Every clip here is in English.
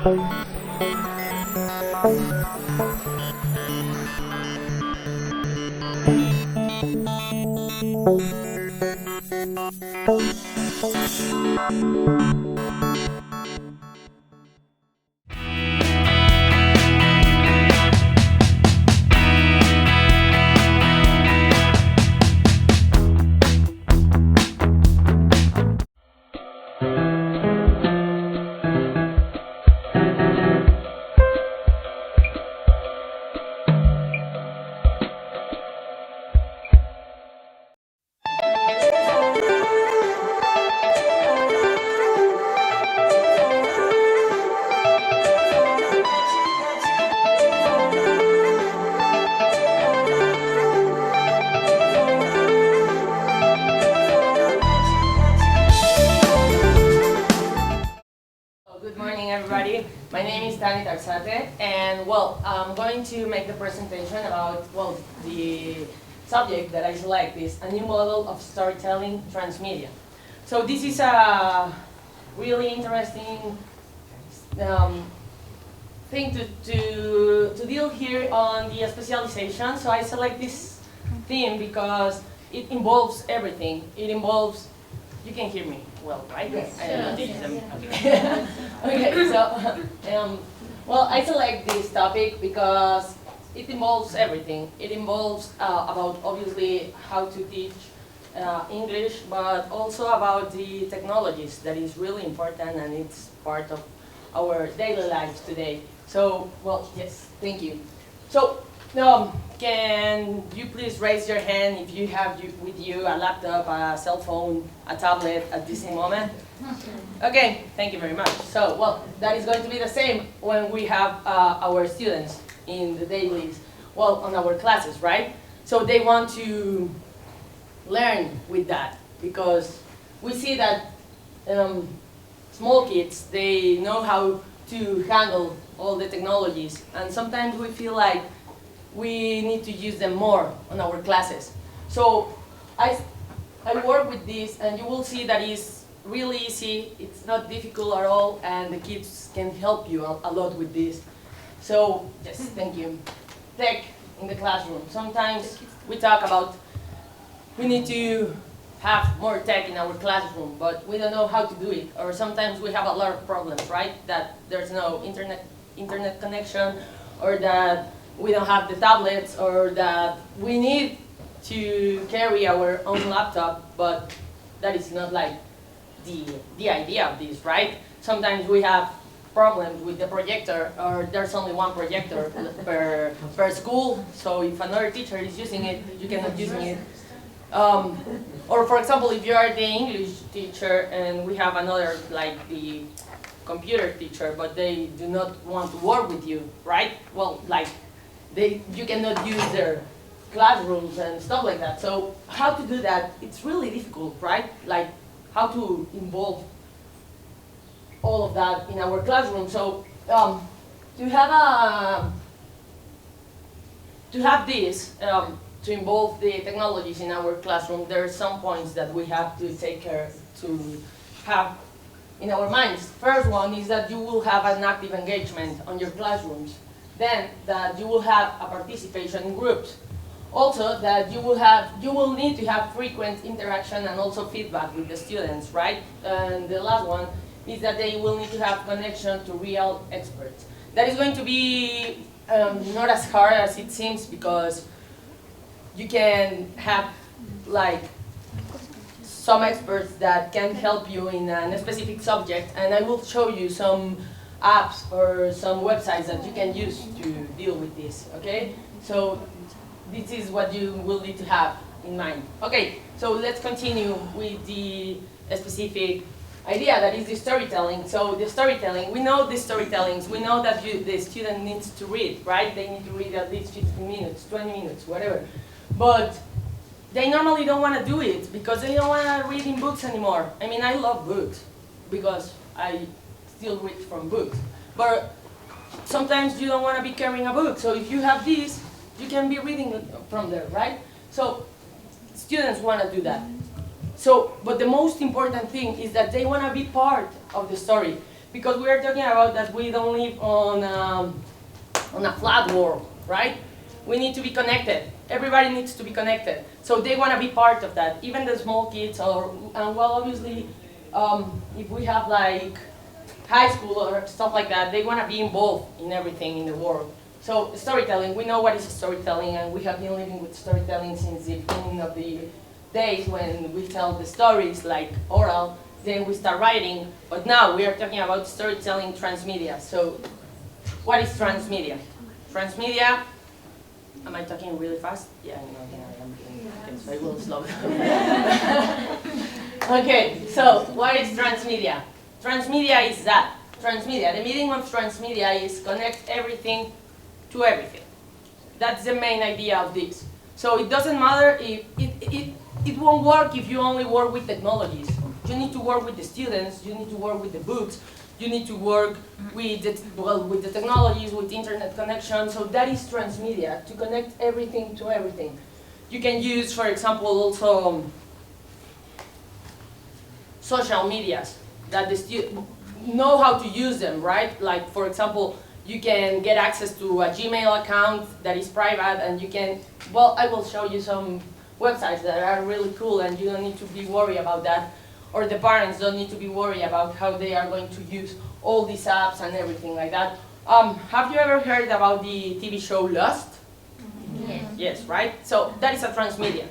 My name is Arzate, and well, I'm going to make the presentation about, well, the subject that I select is a new model of storytelling transmedia. So this is a really interesting thing to deal here on the specialization. So I select this theme because it involves everything. It involves, you can hear me well, right? Yes. Okay. Okay, so, well, I select this topic because it involves everything. It involves about, obviously, how to teach English, but also about the technologies that is really important and it's part of our daily lives today. So, well, yes, thank you. So, can you please raise your hand if you have with you a laptop, a cell phone, a tablet at this moment? Okay, thank you very much. So, well, that is going to be the same when we have our students in the dailies, well, on our classes, right? So they want to learn with that because we see that small kids, they know how to handle all the technologies, and sometimes we feel like we need to use them more on our classes. So I work with this, and you will see that it's really easy, it's not difficult at all, and the kids can help you a lot with this. So, yes, thank you. Tech in the classroom. Sometimes we talk about we need to have more tech in our classroom, but we don't know how to do it. Or sometimes we have a lot of problems, right? That there's no internet connection, or that we don't have the tablets, or that we need to carry our own laptop, but that is not like the idea of this, right? Sometimes we have problems with the projector, or there's only one projector per school, so if another teacher is using it, you cannot use it. Or for example, if you are the English teacher and we have another, like the computer teacher, but they do not want to work with you, right? Well, like you cannot use their classrooms and stuff like that. So how to do that? It's really difficult, right? Like how to involve all of that in our classroom. So to have this, to involve the technologies in our classroom, there are some points that we have to take care to have in our minds. First one is that you will have an active engagement on your classrooms. Then that you will have a participation in groups. Also that you will need to have frequent interaction and also feedback with the students, right? And the last one is that they will need to have connection to real experts. That is going to be not as hard as it seems, because you can have like some experts that can help you in a specific subject, and I will show you some apps or some websites that you can use to deal with this, okay? So this is what you will need to have in mind. Okay, so let's continue with the specific idea that is the storytelling. So the storytelling, we know the storytellings, we know that the student needs to read, right? They need to read at least 15 minutes, 20 minutes, whatever. But they normally don't want to do it because they don't want to read in books anymore. I mean, I love books because I still read from books. But sometimes you don't want to be carrying a book. So if you have this, you can be reading from there, right? So students want to do that. So, but the most important thing is that they want to be part of the story. because we are talking about that we don't live on a flat world, right? We need to be connected. Everybody needs to be connected. So they want to be part of that. Even the small kids, and well, obviously, if we have like high school or stuff like that, they want to be involved in everything in the world. So storytelling, we know what is storytelling, and we have been living with storytelling since the beginning of the days when we tell the stories like oral, then we start writing, but now we are talking about storytelling transmedia. So what is transmedia? Transmedia, am I talking really fast? Yeah, I am. Okay, so I will slow down. Okay, so what is transmedia? Transmedia is that. Transmedia, the meaning of transmedia is connect everything to everything. That's the main idea of this. So it doesn't matter if it won't work if you only work with technologies. You need to work with the students, you need to work with the books, you need to work with the technologies, with internet connection. So that is transmedia, to connect everything to everything. You can use, for example, also social medias that the students know how to use them, right? Like, for example, you can get access to a Gmail account that is private, and you can, well, I will show you some websites that are really cool, and you don't need to be worried about that, or the parents don't need to be worried about how they are going to use all these apps and everything like that. Have you ever heard about the TV show Lost? Yes. Yes, right? So that is a transmedia.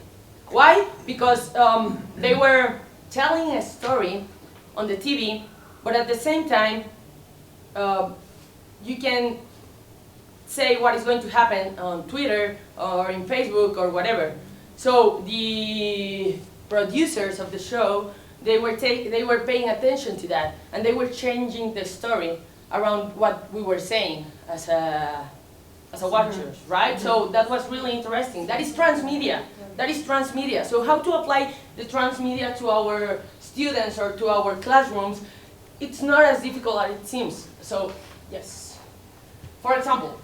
Why? Because they were telling a story on the TV, but at the same time, you can say what is going to happen on Twitter or in Facebook or whatever. So the producers of the show, they were paying attention to that, and they were changing the story around what we were saying as a watchers, right? So that was really interesting. That is transmedia. That is transmedia. So how to apply the transmedia to our students or to our classrooms? It's not as difficult as it seems. So yes. For example,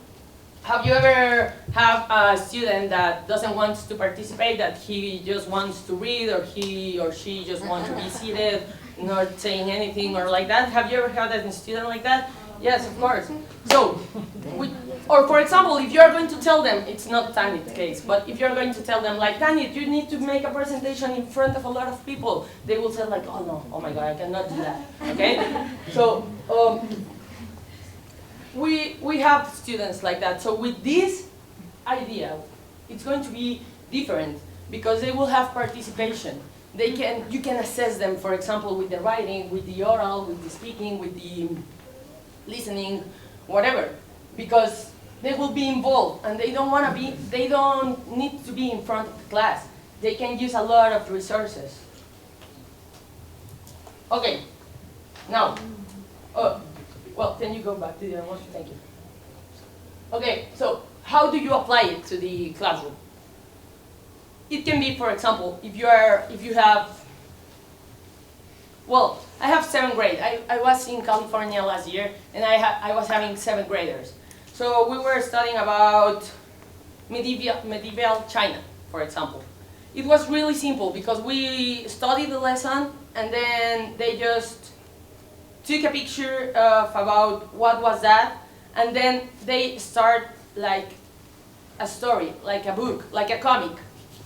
have you ever have a student that doesn't want to participate, that he just wants to read, or he or she just wants to be seated, not saying anything or like that? Have you ever had a student like that? Yes, of course. So, or for example, if you are going to tell them, it's not Tanit's case, but if you're going to tell them like, Tanit, you need to make a presentation in front of a lot of people, they will say like, oh no, oh my God, I cannot do that, okay? So, we have students like that. So with this idea, it's going to be different because they will have participation. You can assess them, for example, with the writing, with the oral, with the speaking, with the listening, whatever, because they will be involved, and they don't need to be in front of the class. They can use a lot of resources. Okay, now, well, can you go back to the other one? Thank you. Okay, so how do you apply it to the classroom? It can be, for example, if you have, well, I have 7th grade. I was in California last year, and I was having 7th graders. So we were studying about medieval China, for example. It was really simple because we studied the lesson, and then they just took a picture of about what was that, and then they start like a story, like a book, like a comic.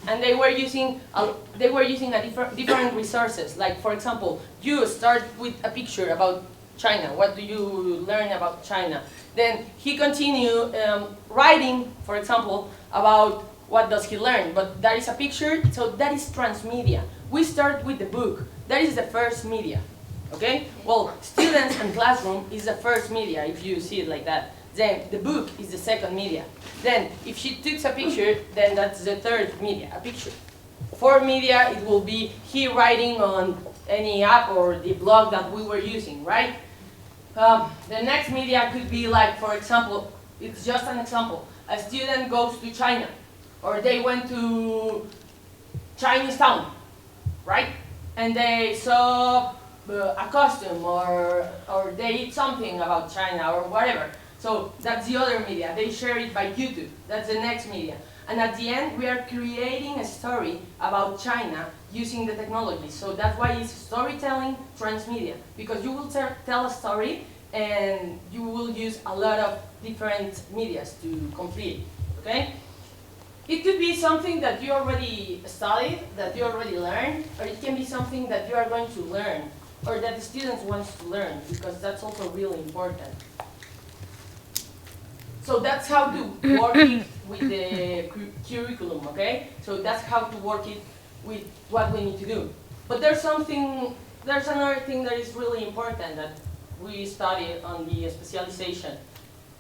And they were using different resources. Like, for example, you start with a picture about China. What do you learn about China? Then he continue writing, for example, about what does he learn. But that is a picture, so that is transmedia. We start with the book. That is the first media. Okay? Well, students and classroom is the first media, if you see it like that. Then the book is the second media. Then if she takes a picture, then that's the third media, a picture. Fourth media, it will be he writing on any app or the blog that we were using, right? The next media could be like, for example, it's just an example. A student goes to China, or they went to Chinese town, right? And they saw a costume, or they eat something about China or whatever. So that's the other media. They share it by YouTube. That's the next media. And at the end, we are creating a story about China using the technology. So that's why it's storytelling transmedia, because you will tell a story and you will use a lot of different medias to complete it, okay? It could be something that you already studied, that you already learned, or it can be something that you are going to learn, or that the students want to learn, because that's also really important. So that's how to work it with the curriculum, okay? So that's how to work it with what we need to do. But there's another thing that is really important that we studied on the specialization.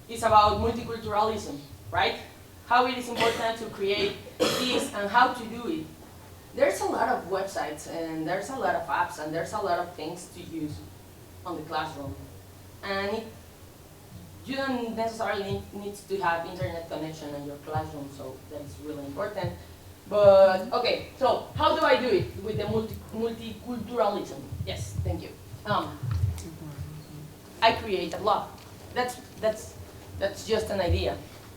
It's about multiculturalism, right? How it is important to create this and how to do it. There's a lot of websites and there's a lot of apps and there's a lot of things to use on the classroom. And you don't necessarily need to have internet connection in your classroom, so that's really important. But okay, so how do I do it with the multiculturalism? Yes, thank you. I create a blog. That's just an idea.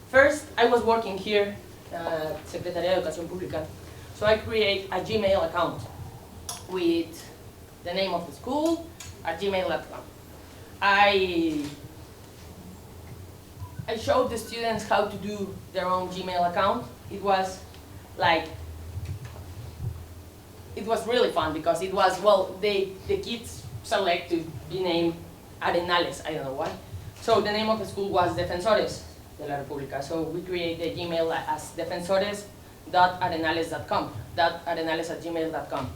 First, I was working here at Secretaría de Educación Pública, so I create a Gmail account with the name of the school at gmail.com. I showed the students how to do their own Gmail account. It was really fun because it was, well, the kids select to be named Arenales, I don't know why. So the name of the school was Defensores de la República. So we create the Gmail as defensores.arenales.com, .arenales@gmail.com.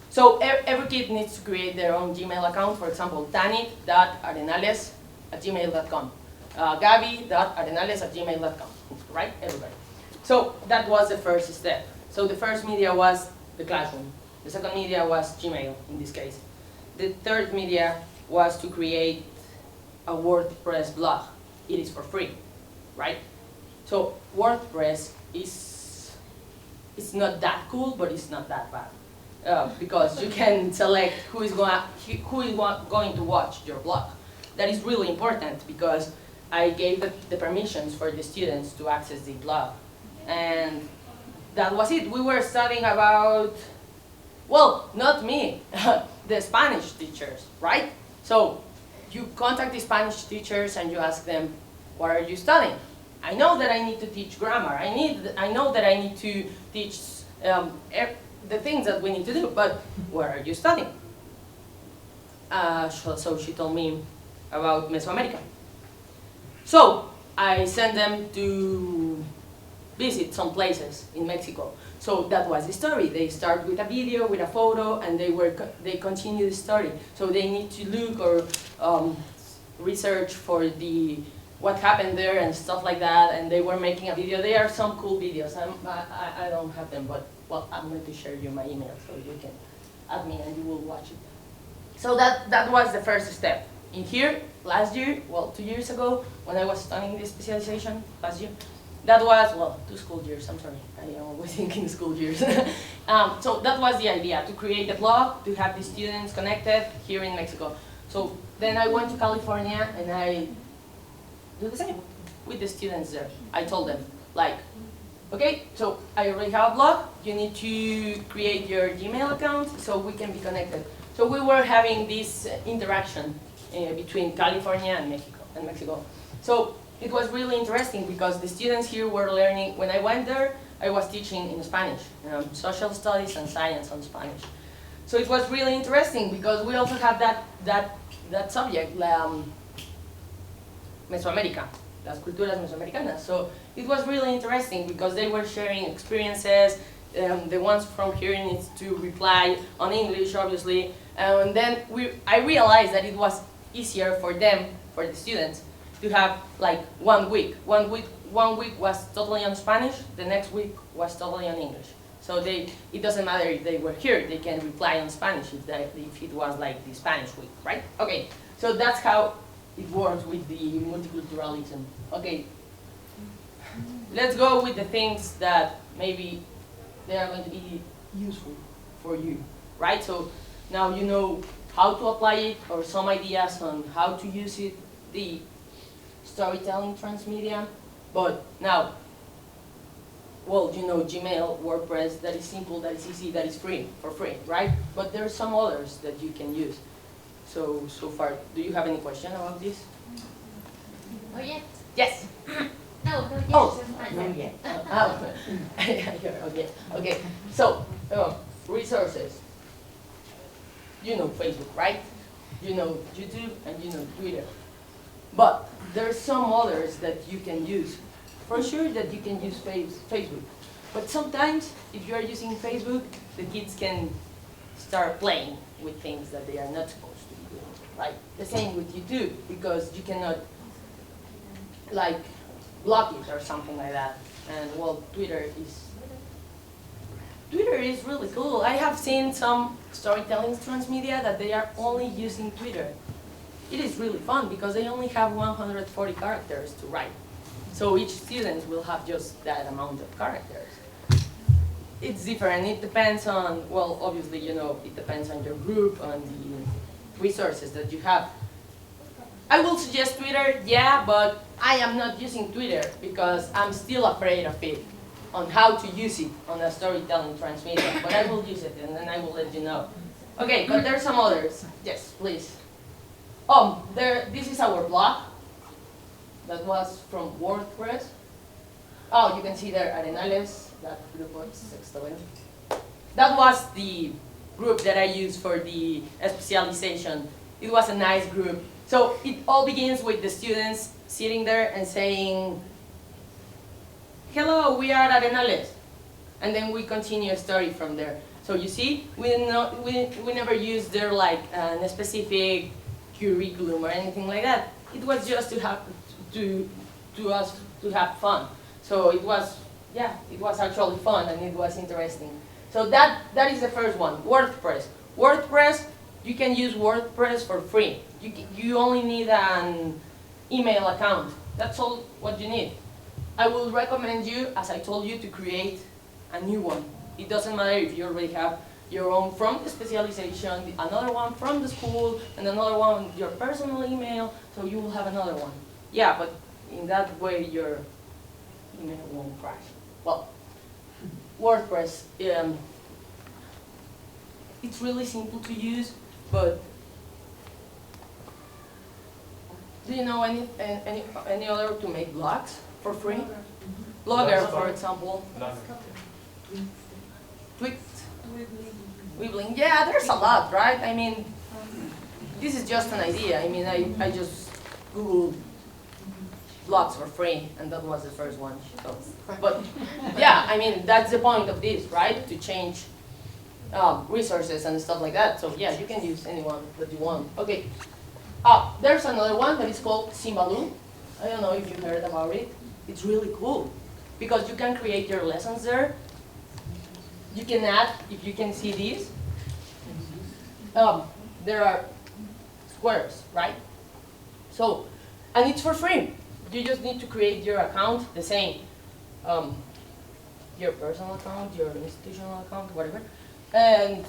So every kid needs to create their own Gmail account. For example, Tanit.arenales@gmail.com, Gabi.arenales@gmail.com, right? Everybody. So that was the first step. So the first media was the classroom. The second media was Gmail, in this case. The third media was to create a WordPress blog. It is for free, right? So WordPress is not that cool, but it's not that bad. Because you can select who is going to watch your blog. That is really important because I gave the permissions for the students to access the blog. And that was it. We were studying about, well, not me, the Spanish teachers, right? So you contact the Spanish teachers and you ask them, what are you studying? I know that I need to teach grammar. I know that I need to teach the things that we need to do, but what are you studying? So she told me about Mesoamerica. So I sent them to visit some places in Mexico. So that was the story. They start with a video, with a photo, and they continue the story. So they need to look or research for what happened there and stuff like that, and they were making a video. There are some cool videos. I don't have them, but well, I'm going to share you my email so you can add me and you will watch it. So that was the first step. In here, last year, well, 2 years ago, when I was studying the specialization, last year, that was, well, 2 school years, I'm sorry, I am always thinking school years. So that was the idea, to create a blog, to have the students connected here in Mexico. So then I went to California and I do the same with the students there. I told them, like, okay, so I already have a blog, you need to create your Gmail account so we can be connected. So we were having this interaction between California and Mexico. So it was really interesting because the students here were learning. When I went there, I was teaching in Spanish, social studies and science on Spanish. So it was really interesting because we also have that subject, Mesoamérica, las culturas mesoamericanas. So it was really interesting because they were sharing experiences. The ones from here need to reply on English, obviously. And then I realized that it was easier for them, for the students, to have like 1 week. One week was totally on Spanish, the next week was totally on English. So it doesn't matter if they were here, they can reply on Spanish if it was like the Spanish week, right? Okay, so that's how it works with the multiculturalism. Okay, let's go with the things that maybe they are going to be useful for you, right? So now you know how to apply it or some ideas on how to use it, the storytelling transmedia, but now well, you know, Gmail, WordPress, that is simple, that is easy, that is free, for free, right? But there are some others that you can use. So far, do you have any question about this? Oh, yes. Yes. No, yes, Oh, it's fine. no, yeah. Okay, okay. So, resources. You know Facebook, right? You know YouTube and you know Twitter. But there are some others that you can use. For sure that you can use Facebook. But sometimes, if you are using Facebook, the kids can start playing with things that they are not supposed to be doing, right? The same with YouTube, because you cannot, like, block it or something like that. And, well, Twitter is really cool. I have seen some storytelling transmedia that they are only using Twitter. It is really fun because they only have 140 characters to write. So each student will have just that amount of characters. It's different. It depends on, well, obviously, you know, it depends on your group, on the resources that you have. I will suggest Twitter, yeah, but I am not using Twitter because I'm still afraid of it, on how to use it on a storytelling transmedia. But I will use it and then I will let you know. Okay, but there are some others. Yes, please. This is our blog. That was from WordPress. Oh, you can see there Arenales, that group was Sextoven. That was the group that I used for the Especialization. It was a nice group. So it all begins with the students sitting there and saying, hello, we are Arenales. And then we continue a story from there. So you see, we never used their like a specific curriculum or anything like that. It was just to have us to have fun. So it was, yeah, it was actually fun and it was interesting. So that is the first one, WordPress. WordPress, you can use WordPress for free. You only need an email account. That's all what you need. I will recommend you, as I told you, to create a new one. It doesn't matter if you already have your own from the specialization, another one from the school, and another one with your personal email, so you will have another one. Yeah, but in that way your email won't crash. Well, WordPress, it's really simple to use, but do you know any other to make blogs for free? Blogger, for example. Twix. Weebling. Yeah, there's a lot, right? I mean, this is just an idea. I mean, I just Googled blogs for free, and that was the first one. So, but yeah, I mean, that's the point of this, right? To change resources and stuff like that. So yeah, you can use anyone that you want. Okay. There's another one that is called Simbaloo. I don't know if you heard about it. It's really cool because you can create your lessons there. You can add, if you can see these, there are squares, right? So, and it's for free. You just need to create your account, the same, your personal account, your institutional account, whatever. And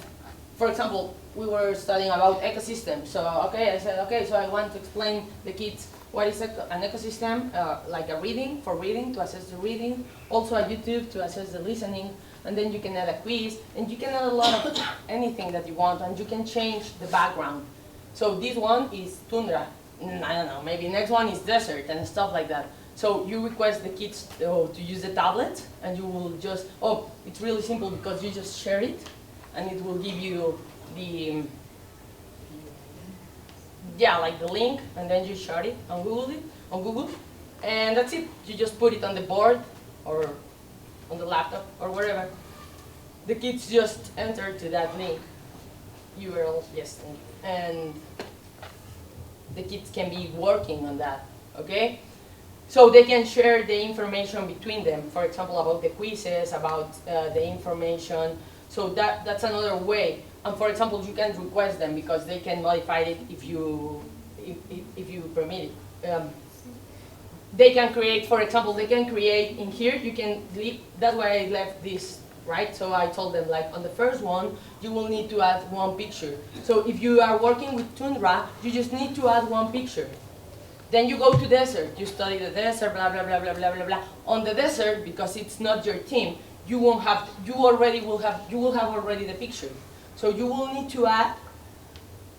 for example, we were studying about ecosystems. So, okay, I said, okay, so I want to explain the kids what is an ecosystem, like a reading, for reading, to assess the reading, also a YouTube to assess the listening, and then you can add a quiz, and you can add a lot of anything that you want, and you can change the background. So this one is tundra, I don't know, maybe next one is desert and stuff like that. So you request the kids to use the tablet, and you will just, it's really simple because you just share it, and it will give you the, like the link, and then you share it on Google, and that's it. You just put it on the board, or on the laptop, or wherever. The kids just enter to that link, URL, yes, and the kids can be working on that, okay? So they can share the information between them, for example, about the quizzes, about the information. So that's another way. And for example, you can request them because they can modify it if you permit it. They can create, for example, they can create in here, you can leave, that's why I left this, right? So I told them, like, on the first one, you will need to add one picture. So if you are working with Tundra, you just need to add one picture. Then you go to desert, you study the desert, blah, blah, blah, blah, blah, blah, blah. On the desert, because it's not your team, you will have already the picture. So you will need to add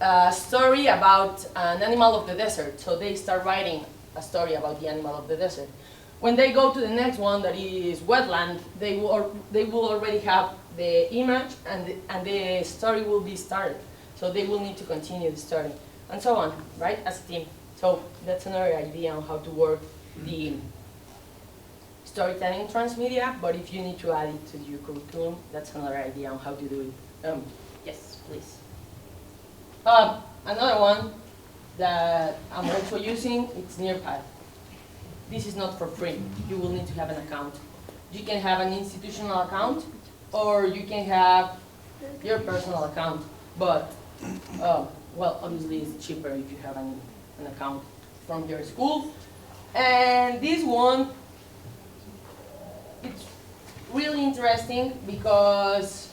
a story about an animal of the desert. So they start writing a story about the animal of the desert. When they go to the next one, that is wetland, they will already have the image and the story will be started. So they will need to continue the story, and so on, right, as a team. So that's another idea on how to work the storytelling transmedia, but if you need to add it to your curriculum, that's another idea on how to do it. Yes, please. Another one that I'm also using, it's Nearpad. This is not for free. You will need to have an account. You can have an institutional account, or you can have your personal account, but well, obviously it's cheaper if you have an account from your school. And this one, it's really interesting because,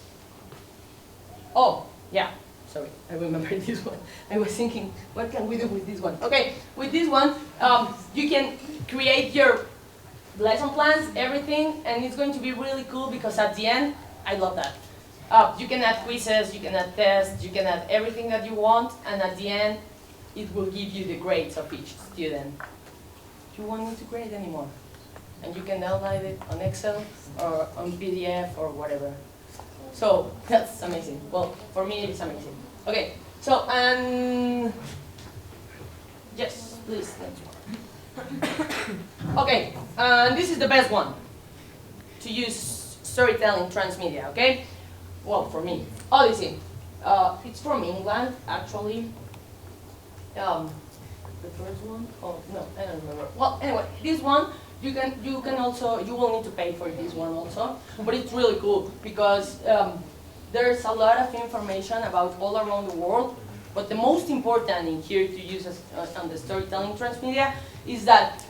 oh, yeah, sorry, I remember this one. I was thinking, what can we do with this one? Okay, with this one, you can create your lesson plans, everything, and it's going to be really cool because at the end, I love that. You can add quizzes, you can add tests, you can add everything that you want, and at the end, it will give you the grades of each student. You won't need to grade anymore. And you can download it on Excel or on PDF or whatever. So that's amazing. Well, for me it's amazing. Okay, so yes, please, next one. Okay, this is the best one to use storytelling transmedia, okay? Well, for me, Odyssey. It's from England, actually. The first one? Oh no, I don't remember. Well, anyway, this one you will need to pay for this one also, but it's really cool because there's a lot of information about all around the world. But the most important in here to use on the storytelling transmedia is that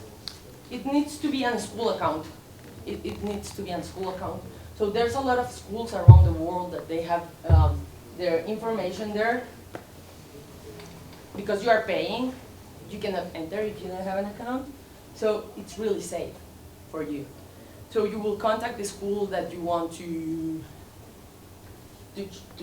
it needs to be on a school account. It needs to be on a school account. So there's a lot of schools around the world that they have their information there. Because you are paying, you cannot enter if you don't have an account. So it's really safe for you. So you will contact the school that you want to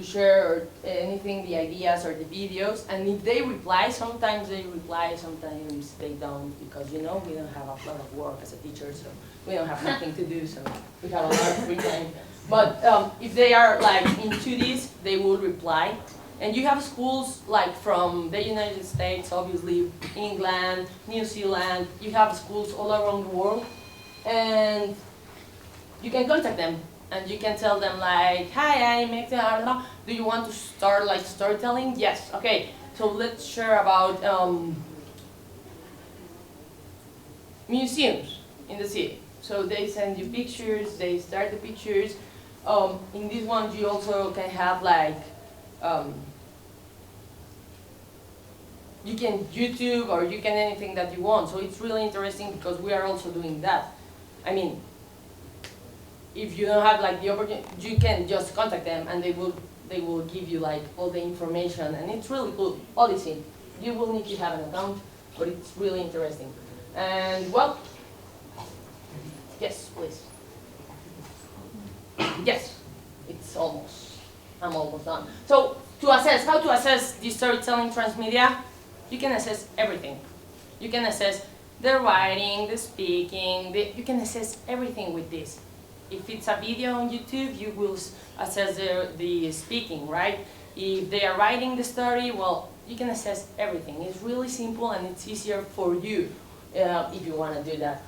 share anything, the ideas or the videos, and if they reply, sometimes they reply, sometimes they don't, because you know we don't have a lot of work as a teacher, so we don't have nothing to do, so we have a lot of free time. But if they are like into this, they will reply. And you have schools like from the United States, obviously, England, New Zealand, you have schools all around the world, and you can contact them. And you can tell them like, hi, I'm Extranjera. Do you want to start like storytelling? Yes. Okay. So let's share about museums in the city. So they send you pictures. They start the pictures. In these ones, you also can have like you can YouTube or you can anything that you want. So it's really interesting because we are also doing that. I mean, if you don't have like the opportunity, you can just contact them and they will give you like all the information, and it's really cool. Odyssey, you will need to have an account, but it's really interesting. And well, yes, please. Yes, it's almost. I'm almost done. So to assess how to assess the storytelling transmedia, you can assess everything. You can assess the writing, the speaking. You can assess everything with this. If it's a video on YouTube, you will assess the speaking, right? If they are writing the story, well, you can assess everything. It's really simple and it's easier for you if you want to do that.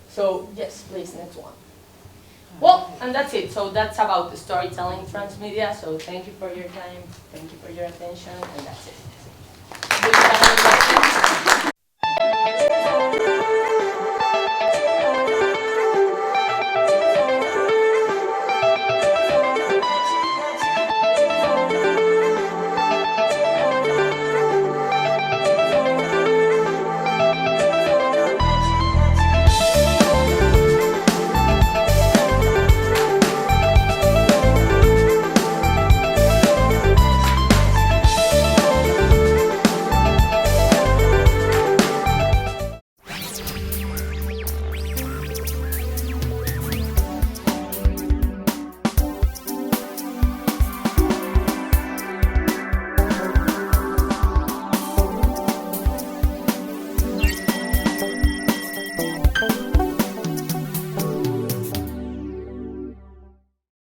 So yes, please, next one. Well, and that's it. So that's about the storytelling transmedia. So thank you for your time, thank you for your attention, and that's it.